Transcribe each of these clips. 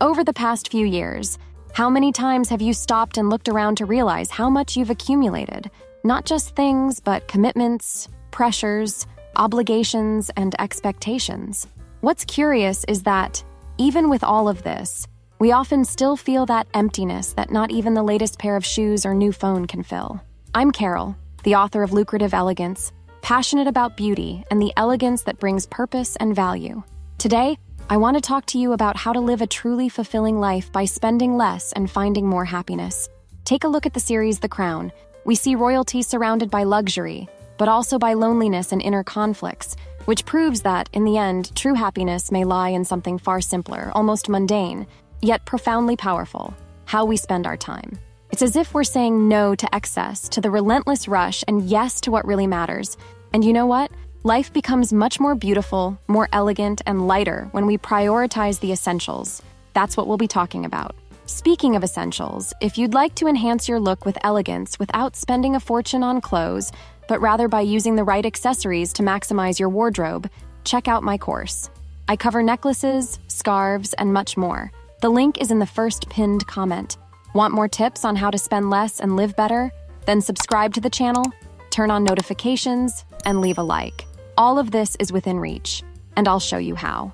Over the past few years, how many times have you stopped and looked around to realize how much you've accumulated? Not just things, but commitments, pressures, obligations, and expectations. What's curious is that, even with all of this, we often still feel that emptiness that not even the latest pair of shoes or new phone can fill. I'm Carol, the author of Lucrative Elegance, passionate about beauty and the elegance that brings purpose and value. Today, I want to talk to you about how to live a truly fulfilling life by spending less and finding more happiness. Take a look at the series The Crown. We see royalty surrounded by luxury, but also by loneliness and inner conflicts, which proves that, in the end, true happiness may lie in something far simpler, almost mundane, yet profoundly powerful: how we spend our time. It's as if we're saying no to excess, to the relentless rush, and yes to what really matters. And you know what? Life becomes much more beautiful, more elegant, and lighter when we prioritize the essentials. That's what we'll be talking about. Speaking of essentials, if you'd like to enhance your look with elegance without spending a fortune on clothes, but rather by using the right accessories to maximize your wardrobe, check out my course. I cover necklaces, scarves, and much more. The link is in the first pinned comment. Want more tips on how to spend less and live better? Then subscribe to the channel, turn on notifications, and leave a like. All of this is within reach, and I'll show you how.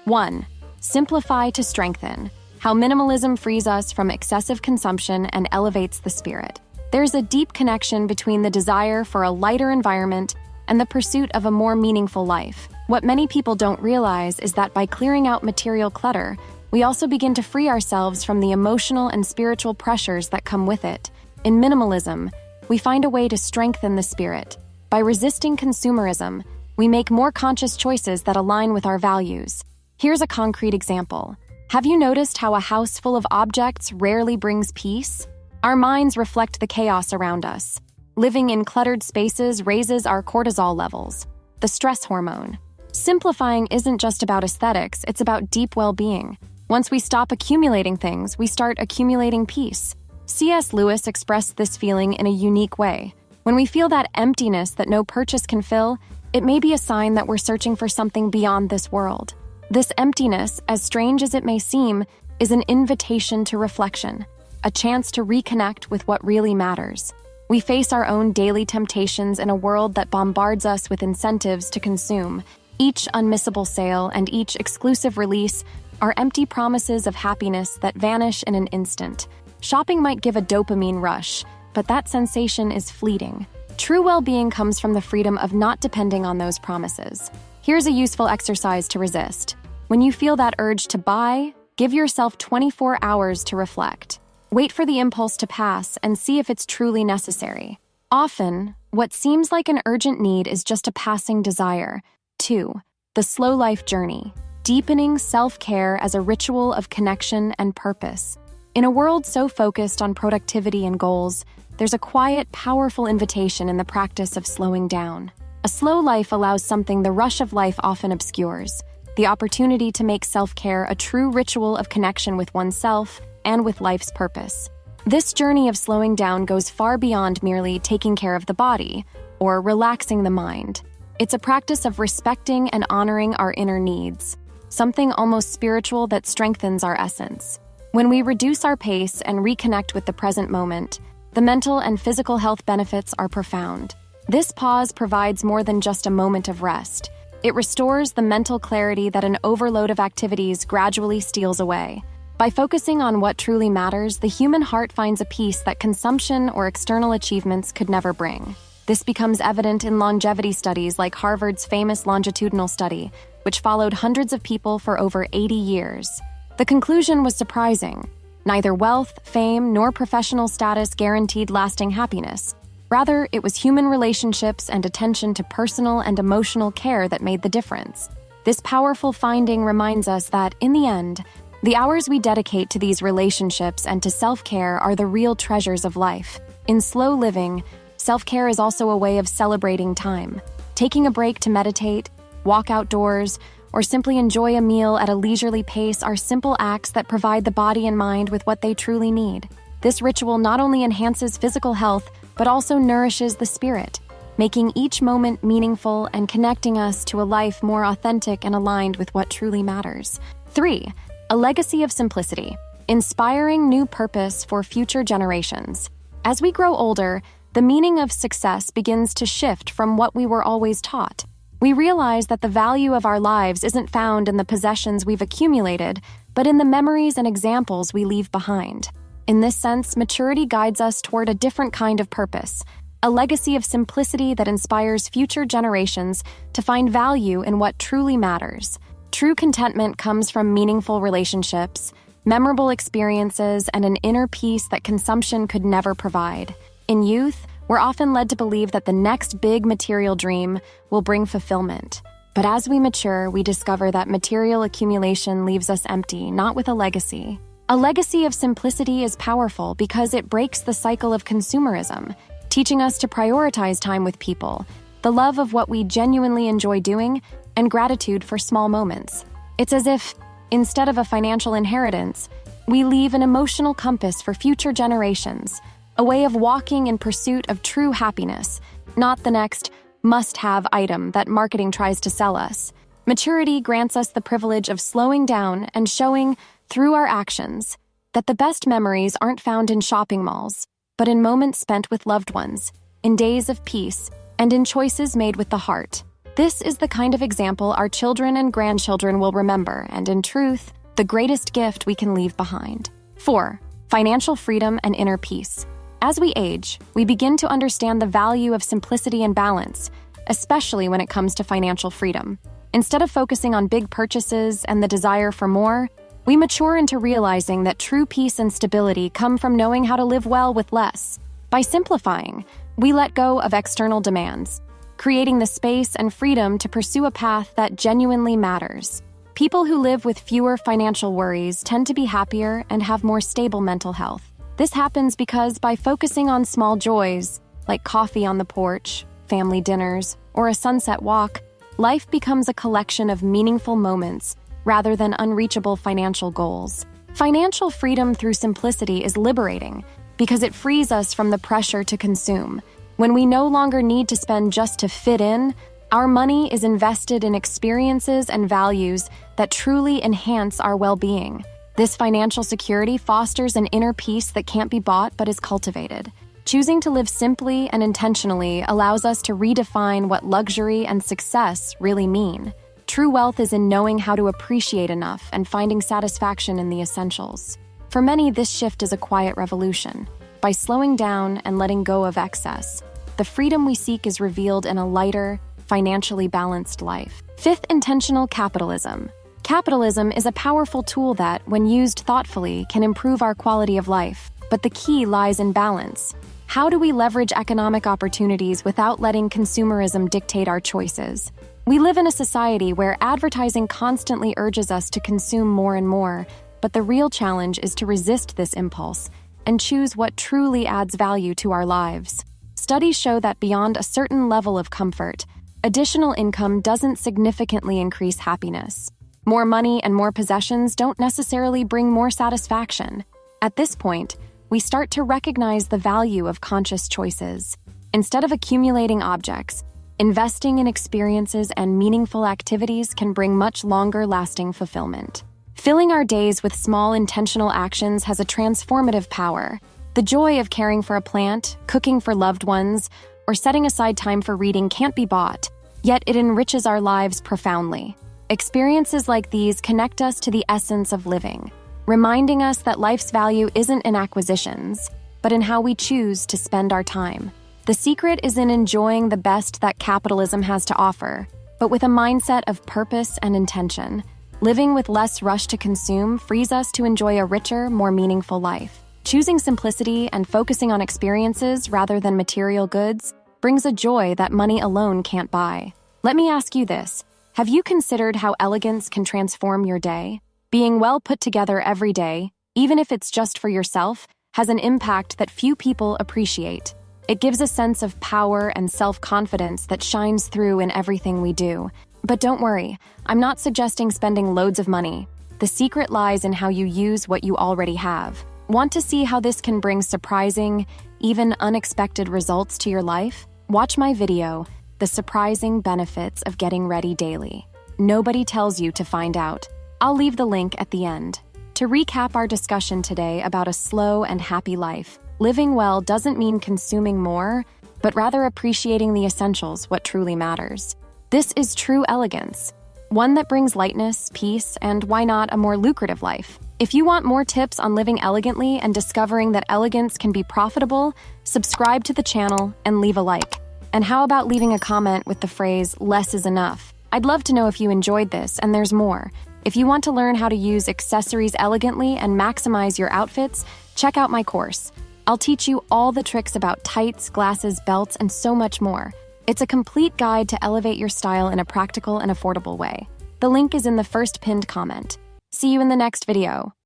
1. Simplify to strengthen. How minimalism frees us from excessive consumption and elevates the spirit. There's a deep connection between the desire for a lighter environment and the pursuit of a more meaningful life. What many people don't realize is that by clearing out material clutter, we also begin to free ourselves from the emotional and spiritual pressures that come with it. In minimalism, we find a way to strengthen the spirit. By resisting consumerism, we make more conscious choices that align with our values. Here's a concrete example. Have you noticed how a house full of objects rarely brings peace? Our minds reflect the chaos around us. Living in cluttered spaces raises our cortisol levels, the stress hormone. Simplifying isn't just about aesthetics, it's about deep well-being. Once we stop accumulating things, we start accumulating peace. C.S. Lewis expressed this feeling in a unique way. When we feel that emptiness that no purchase can fill, it may be a sign that we're searching for something beyond this world. This emptiness, as strange as it may seem, is an invitation to reflection, a chance to reconnect with what really matters. We face our own daily temptations in a world that bombards us with incentives to consume. Each unmissable sale and each exclusive release are empty promises of happiness that vanish in an instant. Shopping might give a dopamine rush, but that sensation is fleeting. True well-being comes from the freedom of not depending on those promises. Here's a useful exercise to resist. When you feel that urge to buy, give yourself 24 hours to reflect. Wait for the impulse to pass and see if it's truly necessary. Often, what seems like an urgent need is just a passing desire. 2. The slow life journey. Deepening self-care as a ritual of connection and purpose. In a world so focused on productivity and goals, there's a quiet, powerful invitation in the practice of slowing down. A slow life allows something the rush of life often obscures: the opportunity to make self-care a true ritual of connection with oneself and with life's purpose. This journey of slowing down goes far beyond merely taking care of the body or relaxing the mind. It's a practice of respecting and honoring our inner needs, something almost spiritual that strengthens our essence. When we reduce our pace and reconnect with the present moment, the mental and physical health benefits are profound. This pause provides more than just a moment of rest. It restores the mental clarity that an overload of activities gradually steals away. By focusing on what truly matters, the human heart finds a peace that consumption or external achievements could never bring. This becomes evident in longevity studies like Harvard's famous longitudinal study, which followed hundreds of people for over 80 years. The conclusion was surprising. Neither wealth, fame, nor professional status guaranteed lasting happiness. Rather, it was human relationships and attention to personal and emotional care that made the difference. This powerful finding reminds us that, in the end, the hours we dedicate to these relationships and to self-care are the real treasures of life. In slow living, self-care is also a way of celebrating time. Taking a break to meditate, walk outdoors, or simply enjoy a meal at a leisurely pace are simple acts that provide the body and mind with what they truly need. This ritual not only enhances physical health, but also nourishes the spirit, making each moment meaningful and connecting us to a life more authentic and aligned with what truly matters. 3. A legacy of simplicity, inspiring new purpose for future generations. As we grow older, the meaning of success begins to shift from what we were always taught. We realize that the value of our lives isn't found in the possessions we've accumulated, but in the memories and examples we leave behind. In this sense, maturity guides us toward a different kind of purpose, a legacy of simplicity that inspires future generations to find value in what truly matters. True contentment comes from meaningful relationships, memorable experiences, and an inner peace that consumption could never provide. In youth, we're often led to believe that the next big material dream will bring fulfillment. But as we mature, we discover that material accumulation leaves us empty, not with a legacy. A legacy of simplicity is powerful because it breaks the cycle of consumerism, teaching us to prioritize time with people, the love of what we genuinely enjoy doing, and gratitude for small moments. It's as if, instead of a financial inheritance, we leave an emotional compass for future generations, a way of walking in pursuit of true happiness, not the next must-have item that marketing tries to sell us. Maturity grants us the privilege of slowing down and showing, through our actions, that the best memories aren't found in shopping malls, but in moments spent with loved ones, in days of peace, and in choices made with the heart. This is the kind of example our children and grandchildren will remember, and in truth, the greatest gift we can leave behind. 4. Financial freedom and inner peace. As we age, we begin to understand the value of simplicity and balance, especially when it comes to financial freedom. Instead of focusing on big purchases and the desire for more, we mature into realizing that true peace and stability come from knowing how to live well with less. By simplifying, we let go of external demands, creating the space and freedom to pursue a path that genuinely matters. People who live with fewer financial worries tend to be happier and have more stable mental health. This happens because by focusing on small joys, like coffee on the porch, family dinners, or a sunset walk, life becomes a collection of meaningful moments rather than unreachable financial goals. Financial freedom through simplicity is liberating because it frees us from the pressure to consume. When we no longer need to spend just to fit in, our money is invested in experiences and values that truly enhance our well-being. This financial security fosters an inner peace that can't be bought but is cultivated. Choosing to live simply and intentionally allows us to redefine what luxury and success really mean. True wealth is in knowing how to appreciate enough and finding satisfaction in the essentials. For many, this shift is a quiet revolution. By slowing down and letting go of excess, the freedom we seek is revealed in a lighter, financially balanced life. 5th, intentional capitalism. Capitalism is a powerful tool that, when used thoughtfully, can improve our quality of life. But the key lies in balance. How do we leverage economic opportunities without letting consumerism dictate our choices? We live in a society where advertising constantly urges us to consume more and more, but the real challenge is to resist this impulse and choose what truly adds value to our lives. Studies show that beyond a certain level of comfort, additional income doesn't significantly increase happiness. More money and more possessions don't necessarily bring more satisfaction. At this point, we start to recognize the value of conscious choices. Instead of accumulating objects, investing in experiences and meaningful activities can bring much longer-lasting fulfillment. Filling our days with small intentional actions has a transformative power. The joy of caring for a plant, cooking for loved ones, or setting aside time for reading can't be bought, yet it enriches our lives profoundly. Experiences like these connect us to the essence of living, reminding us that life's value isn't in acquisitions, but in how we choose to spend our time. The secret is in enjoying the best that capitalism has to offer, but with a mindset of purpose and intention. Living with less rush to consume frees us to enjoy a richer, more meaningful life. Choosing simplicity and focusing on experiences rather than material goods brings a joy that money alone can't buy. Let me ask you this. Have you considered how elegance can transform your day? Being well put together every day, even if it's just for yourself, has an impact that few people appreciate. It gives a sense of power and self-confidence that shines through in everything we do. But don't worry, I'm not suggesting spending loads of money. The secret lies in how you use what you already have. Want to see how this can bring surprising, even unexpected results to your life? Watch my video, The Surprising Benefits of Getting Ready Daily. Nobody tells you to find out. I'll leave the link at the end. To recap our discussion today about a slow and happy life, living well doesn't mean consuming more, but rather appreciating the essentials, what truly matters. This is true elegance, one that brings lightness, peace, and why not a more lucrative life. If you want more tips on living elegantly and discovering that elegance can be profitable, subscribe to the channel and leave a like. And how about leaving a comment with the phrase, "less is enough"? I'd love to know if you enjoyed this, and there's more. If you want to learn how to use accessories elegantly and maximize your outfits, check out my course. I'll teach you all the tricks about tights, glasses, belts, and so much more. It's a complete guide to elevate your style in a practical and affordable way. The link is in the first pinned comment. See you in the next video.